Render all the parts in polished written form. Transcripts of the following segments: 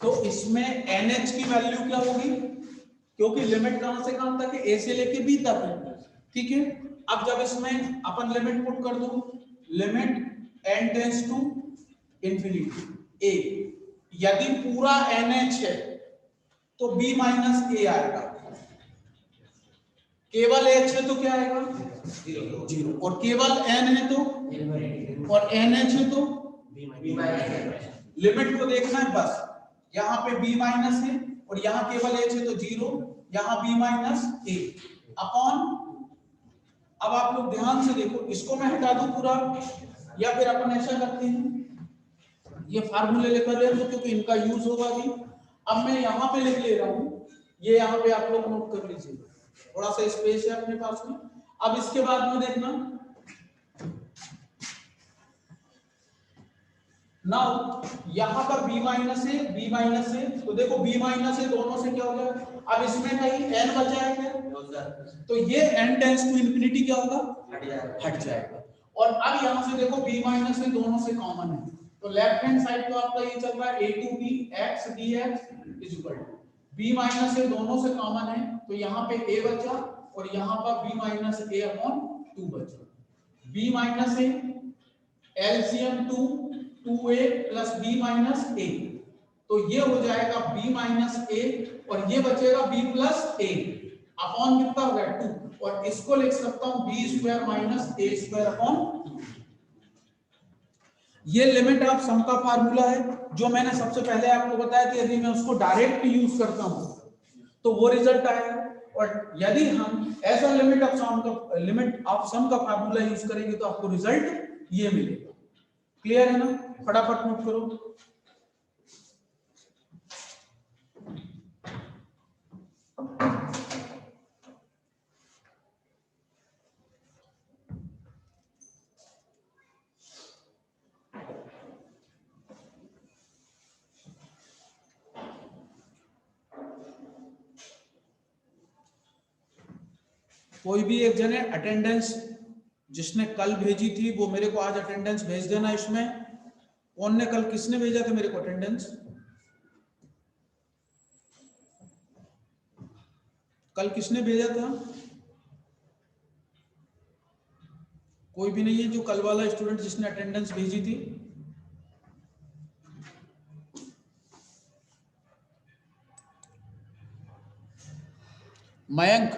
तो इसमें NH की वैल्यू क्या होगी, क्योंकि लिमिट कहां से कहां तक है, A से लेके B तक है, ठीक है। अब जब इसमें अपन लिमिट पुट कर दो, limit n tends to infinity A, यदि पूरा NH है तो B माइनस A आएगा, केवल H है तो क्या आएगा, 0, और केवल N है तो, और NH है तो लिमिट को देखना है बस, यहाँ पे B माइनस है और यहाँ केवल H है तो 0, यहाँ B माइनस A अपॉन, अब आप लोग ध्यान से देखो, इसको मैं हटा दूं पूरा, या फिर अपन ऐसा करते हैं, ये फार्मूले लेकर ले लो क्योंकि इनका यूज होगा भी। अब मैं यहाँ पे लिख ले रहा हूँ, ये यहाँ पे आप लोग नोट कर लीजिए, थोड़ा सा स्पेस है अपने पास में। अब इसके बाद में देखना, नाउ यहाँ पर B माइनस है, तो देखो B माइनस है, दोनों से क्या हो गया, अब इसमें कहीं n बचा है, तो ये n टेंड्स टू इंफिनिटी क्या होगा, हट जाएगा। और अब यहाँ से देखो B माइनस है, दोनों से कॉमन है, तो लेफ्ट हैंड साइड तो आपका ये चल रहा है a to b x dx is equal to B minus है, दोनों से कॉमन है, तो यहाँ पे a बचा और यहाँ पर B माइनस a अपॉन 2 बचा, B minus a LCM 2a plus b minus a, तो ये हो जाएगा b माइनस a और ये बचेगा b प्लस a अपॉन कितना हो गया 2, और इसको लिख सकता हूं b square minus a square upon 2। ये लिमिट ऑफ सम का फार्मूला है, जो मैंने सबसे पहले आपको बताया कि यदि मैं उसको डायरेक्ट यूज करता हूं तो वो रिजल्ट आएगा, और यदि हम ऐसा लिमिट ऑफ सम का फार्मूला यूज करेंगे तो आपको रिजल्ट ये मिलेगा। क्लियर है ना, फटाफट नोट करो। कोई भी एक जने अटेंडेंस जिसने कल भेजी थी वो मेरे को आज अटेंडेंस भेज देना। इसमें कौन ने कल, किसने भेजा था मेरे को अटेंडेंस, कल किसने भेजा था, कोई भी नहीं है जो कल वाला स्टूडेंट जिसने अटेंडेंस भेजी थी। Mayank,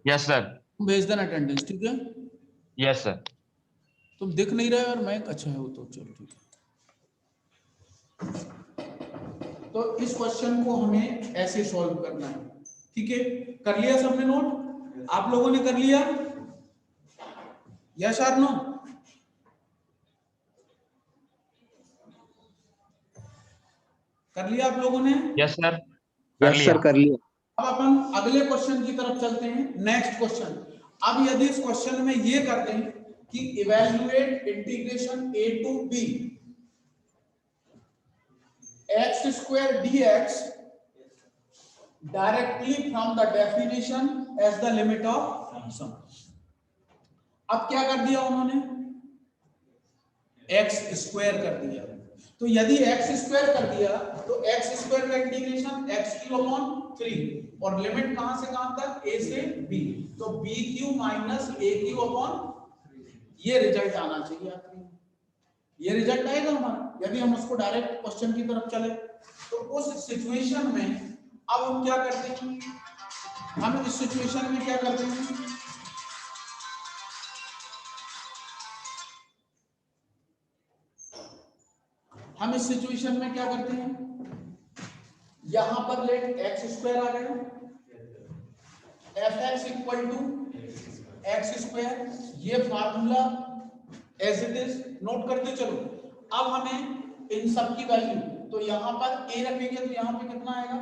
yes sir. भेज देना अटेंडेंस, ठीक है। Yes sir. तुम दिख नहीं रहे और मयंक, अच्छा है वो तो, चलो ठीक है। तो इस क्वेश्चन को हमें ऐसे सॉल्व करना है, ठीक है। कर लिया सबने नोट, आप लोगों ने कर लिया, यस और नो, कर लिया आप लोगों ने? यस सर, यस सर, कर लिया। अब अपन अगले क्वेश्चन की तरफ चलते हैं, नेक्स्ट क्वेश्चन। अब यदि इस क्वेश्चन में ये कर दें कि evaluate integration a to b x square dx directly from the definition as the limit of sum। अब क्या कर दिया उन्होंने, x स्क्वायर कर दिया, तो यदि x स्क्वायर कर दिया तो x स्क्वायर का इंटीग्रेशन x क्यूब अपॉन 3, और लिमिट कहां से कहां तक, a से b, तो b cube minus a cube upon, ये रिजल्ट आना चाहिए आखिरी में, ये रिजल्ट आएगा हमारा यदि हम उसको डायरेक्ट क्वेश्चन की तरफ चले। तो उस सिचुएशन में अब हम क्या करते हैं, हम इस सिचुएशन में क्या करते हैं, हम इस सिचुएशन में क्या करते हैं, यहां पर लेट एक्स स्क्वायर आ गया, F X equal to X square, ये formula as it is note करते चलो। अब हमें इन सब की वैल्यू, तो यहां पर ए रखेंगे तो यहां पे कितना आएगा,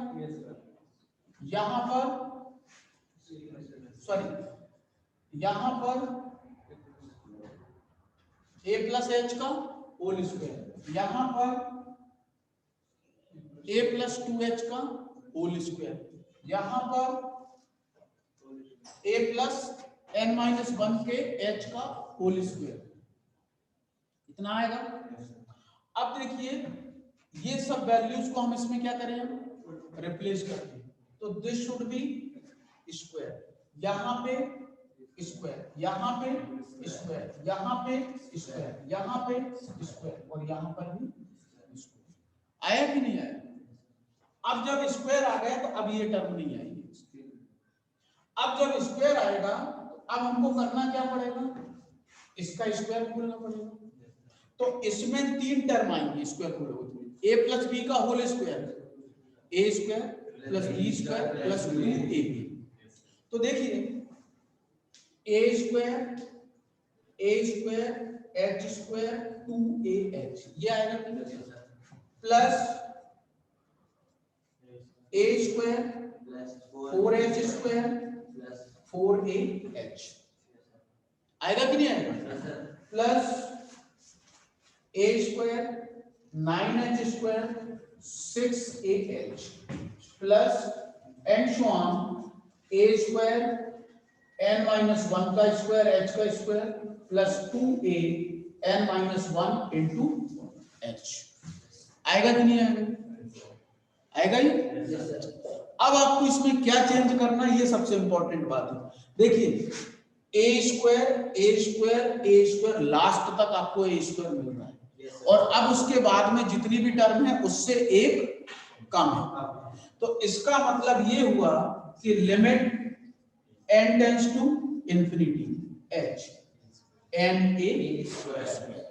यहां पर सॉरी यहां पर a प्लस एच का होल स्क्वायर, यहां पर a प्लस 2h का होल स्क्वायर, यहां पर a प्लस n माइनस 1 के h का होल स्क्वायर, इतना आएगा। अब देखिए ये सब वैल्यूज को हम इसमें क्या करें, रिप्लेस करते हैं। तो दिस शुड बी स्क्वायर, यहाँ पे स्क्वायर, यहाँ पे स्क्वायर, यहाँ पे स्क्वायर, यहाँ पे स्क्वायर और यहाँ पर भी स्क्वायर। आया कि नहीं आया? अब जब स्क्वायर आ गया तो अब ये टर्म नहीं आएगी। अब जब स्क्वायर आएगा तो अब हमको करना क्या पड़ेगा, इसका स्क्वायर खोलना पड़ेगा। तो इसमें 3 टर्म आएंगे स्क्वायर खोलोगे तो, a प्लस बी का whole square, a square plus b square plus 2ab। तो देखिए a square h square 2ah ये आएगा, plus a square 4h square 4ah आएगा कि नहीं आएगा, plus a square 9h square 6ah plus and so on a square n minus 1 का square h का square plus 2a n minus 1 into h। आएगा कि नहीं आएगा? आएगा ही। अब आपको इसमें क्या चेंज करना है, ये सबसे इंपॉर्टेंट बात है। देखिए a स्क्वायर लास्ट तक आपको a स्क्वायर मिल रहा है, और अब उसके बाद में जितनी भी टर्म है उससे एक कम है। तो इसका मतलब ये हुआ कि limit n tends to infinity h n a square.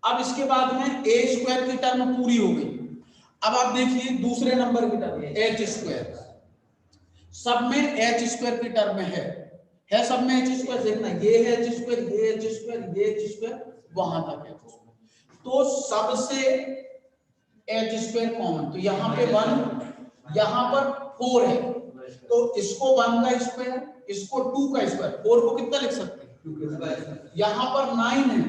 अब इसके बाद में a स्क्वायर की टर्म पूरी हो गई। अब आप देखिए दूसरे नंबर की टर्म h स्क्वायर, सब में h स्क्वायर की टर्म है सब में h स्क्वायर। देखना ये है h स्क्वायर, ये h स्क्वायर, ये h स्क्वायर, वहां तक है। तो सबसे h स्क्वायर कॉमन, तो यहाँ पे 1, यहाँ पर 4 है, तो इसको 1 का स्क्वायर, इसको 2 का स्क्वायर, 4 को कितना लिख सकते हैं, यहाँ पर 9 है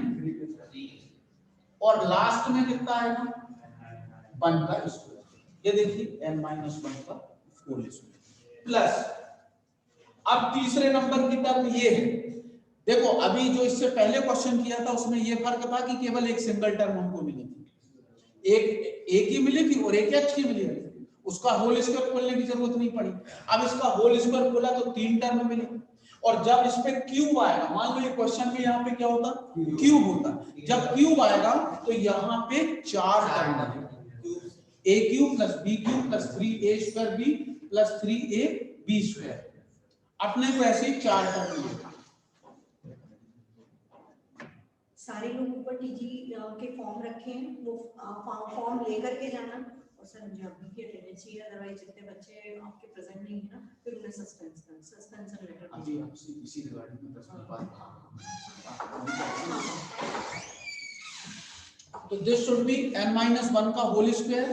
और लास्ट में कितना आएगा 1 का स्क्वायर। ये देखिए n माइनस 1 का होल स्क्वायर प्लस। अब तीसरे नंबर की टर्म ये है, देखो अभी जो इससे पहले क्वेश्चन किया था उसमें ये फर्क था कि केवल एक सिंगल टर्म हमको मिली थी, एक ही मिली थी और एक h की मिली थी, उसका होल स्क्वायर खोलने की जरूरत नहीं पड़ी। अब इसका होल स्क्वायर खोला तो 3 टर्म मिली, और जब इस पे क्यूब आएगा, मान लो ये क्वेश्चन में यहाँ पे क्या होता, क्यूब होता, जब क्यूब आएगा तो यहाँ पे 4 टर्म आएंगे, a cube plus b cube plus 3a square b plus 3ab square. अपने को ऐसे ही 4 टर्म मिलेगा। सारे लोग ऊपर टीजी के फॉर्म रखे हैं, वो फॉर्म लेकर के जाना। और सर जब भी की अटेंडेंस चाहिए, अदरवाइज जितने बच्चे आपके प्रेजेंट नहीं है ना, फिर उन्हें सस्पेंशन लेटर। अभी आपसे इसी रिगार्डिंग में 10 मिनट बाद। तो this should be n minus 1 का होल स्क्वायर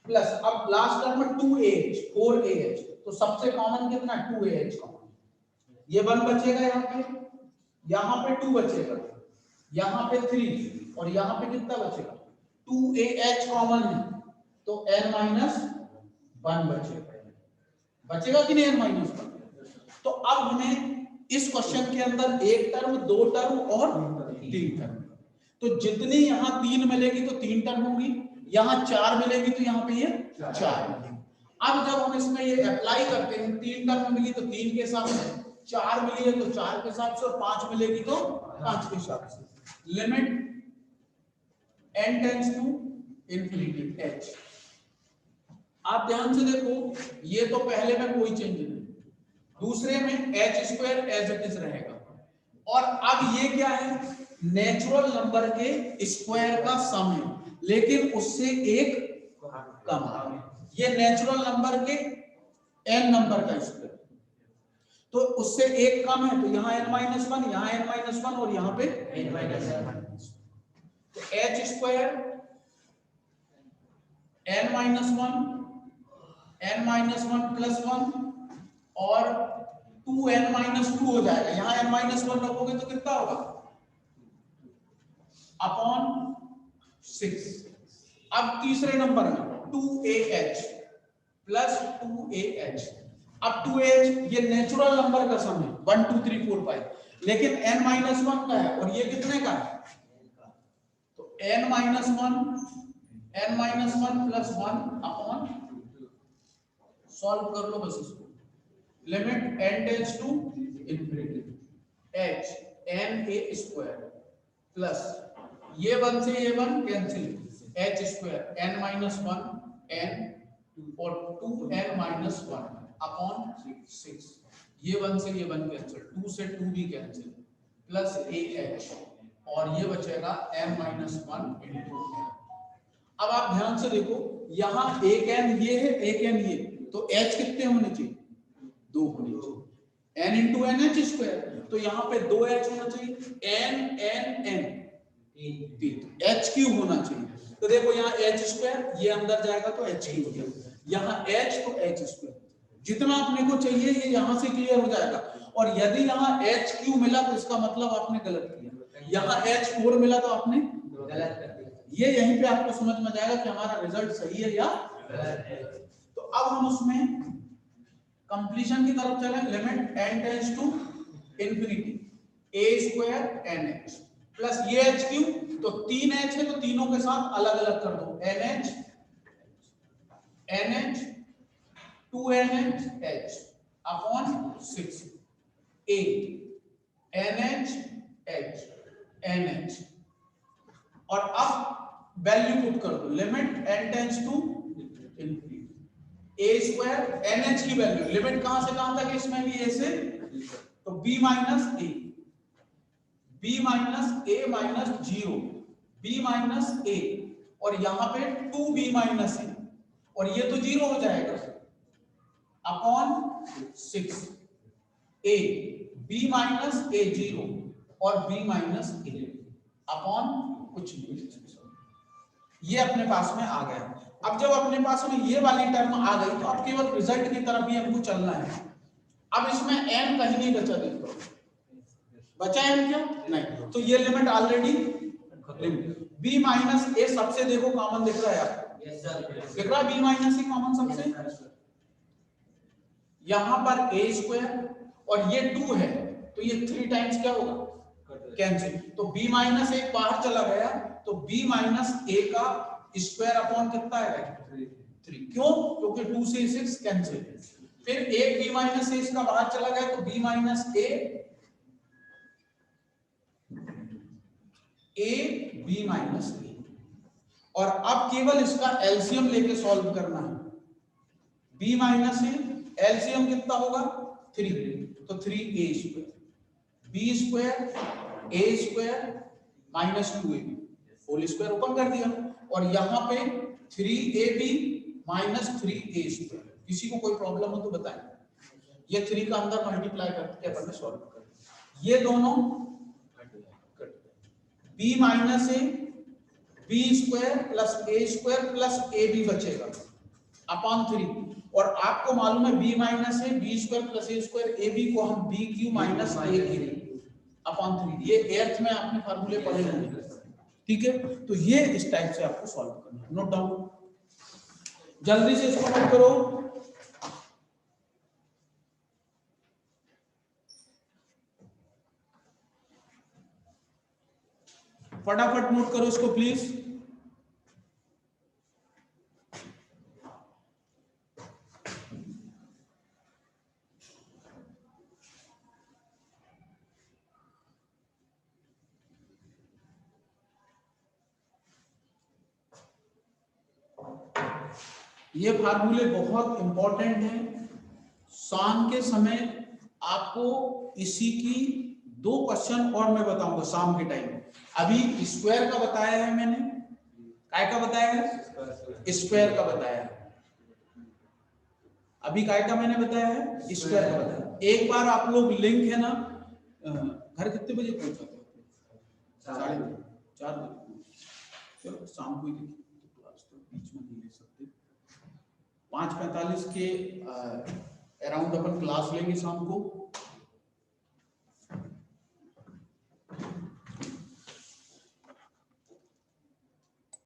प्लस, अब लास्ट टर्म में 2ah 4ah, तो सबसे कॉमन कितना 2ah कॉमन, ये 1 बचेगा, यहाँ पे 2 बचेगा, यहाँ पे 3 और यहाँ पे कितना बचेगा 2ah कॉमन है, तो n माइनस 1 बचेगा कि नहीं n माइनस 1। तो अब हमें इस क्वेश्चन के अंदर एक टर्म, 2 टर्म और 3 टर्म, तो जितनी यहाँ 3 मिलेगी तो 3 टर्म होगी, यहाँ 4 मिलेगी तो यहाँ पे ये 4 मिलेगी। अब जब हम इसमें ये अप्लाई करते हैं, 3 टर्म मिली तो 3 के हिसाब से, 4 मिली है तो 4 के हिसाब से, और 5 मिलेगी तो 5 के हिसाब से। Limit n tends to infinity h। आप ध्यान से देखो, ये तो पहले में कोई चेंज नहीं, दूसरे में h square as it is रहेगा, और अब ये क्या है, नेचुरल नंबर के स्क्वायर का सम है, लेकिन उससे एक कम है। ये नेचुरल नंबर के n नंबर का स्क्वायर, तो उससे एक कम है, तो यहाँ n माइनस 1, यहाँ n माइनस 1 और यहाँ पे n माइनस 1। तो h square n minus 1 plus 1 और 2n माइनस 2 हो जाएगा, यहाँ n माइनस 1 रखोगे तो कितना होगा अपॉन 6। अब तीसरे नंबर में 2ah प्लस 2ah, अब 2h ये नेचुरल नंबर का सम है 1 2 3 4 5, लेकिन n माइनस 1 का है और ये कितने का है, तो n minus 1 n minus 1 plus 1 upon, solve कर लो बस इसको, limit n tends to infinity h n a square plus ये 1 से ये 1 cancel, h square n minus 1 n और 2n माइनस 1 अपॉन 6, ये 1 से ये 1 कैंसिल, 2 से 2 भी कैंसिल, प्लस ah और ये बचेगा n माइनस 1 इंटू n। अब आप ध्यान से देखो, यहाँ एक n ये है, एक n ये, तो h कितने होने चाहिए, 2 होने चाहिए, n into n h square, तो यहाँ पे 2h होना चाहिए, n n n 3, h cube होना चाहिए। तो देखो यहाँ h स्क्वायर, ये अंदर जाएगा तो h क्यूब हो जाएगा, यहाँ h तो h स्क्वायर, जितना अपने को चाहिए ये यहाँ से क्लियर हो जाएगा। और यदि यहाँ h क्यूब मिला तो इसका मतलब आपने गलत किया, यहाँ h4 मिला तो आपने गलत कर दिया। ये यहीं पे आपको समझ में जाएगा कि हमारा रिजल्ट सही है या गलत है। तो अब हम उसमें कंप्लीशन की तरफ चलें, limit n tends to infinity a square nh plus ये h क्यूब, तो 3h है तो तीनों के साथ अलग अलग कर दो, nh nh 2nh h upon 6 a nh h nh, और अब वैल्यू पुट कर दो, limit n tends to infinity a square nh की वैल्यू, लिमिट कहां से कहां तक, इसमें भी a से, तो b minus a, b minus a minus 0, b minus a, और यहां पे 2b माइनस a, और ये तो 0 हो जाएगा, upon 6 a b minus a 0 और b माइनस a अपॉन कुछ नहीं, ये अपने पास में आ गया। अब जब अपने पास में ये वाली टर्म आ गई तो अब केवल रिजल्ट की तरफ ही हमको चलना है। अब इसमें n कहीं नहीं बचा, देखो बचा n क्या नहीं, तो ये limit already, b minus a सबसे देखो कॉमन दिख रहा है आपको, दिख रहा है b माइनस a कॉमन सबसे, यहां पर a स्क्वायर और ये 2 है तो ये 3 टाइम्स क्या होगा, कैंसिल, तो b माइनस 1 बाहर चला गया, तो b माइनस a का स्क्वायर अपॉन कितना है 3, क्यों, क्योंकि 2 से 6 कैंसिल, फिर एक b माइनस a इसका बाहर चला गया तो b minus a b minus a, और अब केवल इसका एलसीएम लेके सॉल्व करना है, b माइनस a एलसीएम कितना होगा 3, तो 3a square b square a square minus 2ab whole square open कर दिया, और यहाँ पे 3ab माइनस 3a स्क्वायर। किसी को कोई प्रॉब्लम हो तो बताएं, ये 3 का अंदर मल्टीप्लाई करके अपन ने सॉल्व कर, ये दोनों b minus a b square plus a square plus ab बचेगा अपॉन 3, और आपको मालूम है b minus a b square plus a square ab को हम b Q minus a upon 3, ये 8th में आपने फार्मूले पढ़े होंगे, ठीक है। तो ये इस टाइप से आपको सॉल्व करना है, नोट डाउन, जल्दी से इसको नोट करो, फटाफट नोट करो इसको प्लीज। ये फार्मूले बहुत इंपॉर्टेंट हैं, शाम के समय आपको इसी की 2 क्वेश्चन और मैं बताऊंगा शाम के टाइम। अभी स्क्वायर का बताया है मैंने, काय का बताया है, स्क्वायर का बताया है, अभी काय का मैंने बताया है, स्क्वायर का बताया। एक बार आप लोग लिंक है ना, घर कितने बजे पहुंच जाते हो, 4:30 बजे, चलो शाम को ही क्लास तो बीच में नहीं ले सकते, 5:45 के अराउंड अपन क्लास लेंगे शाम को,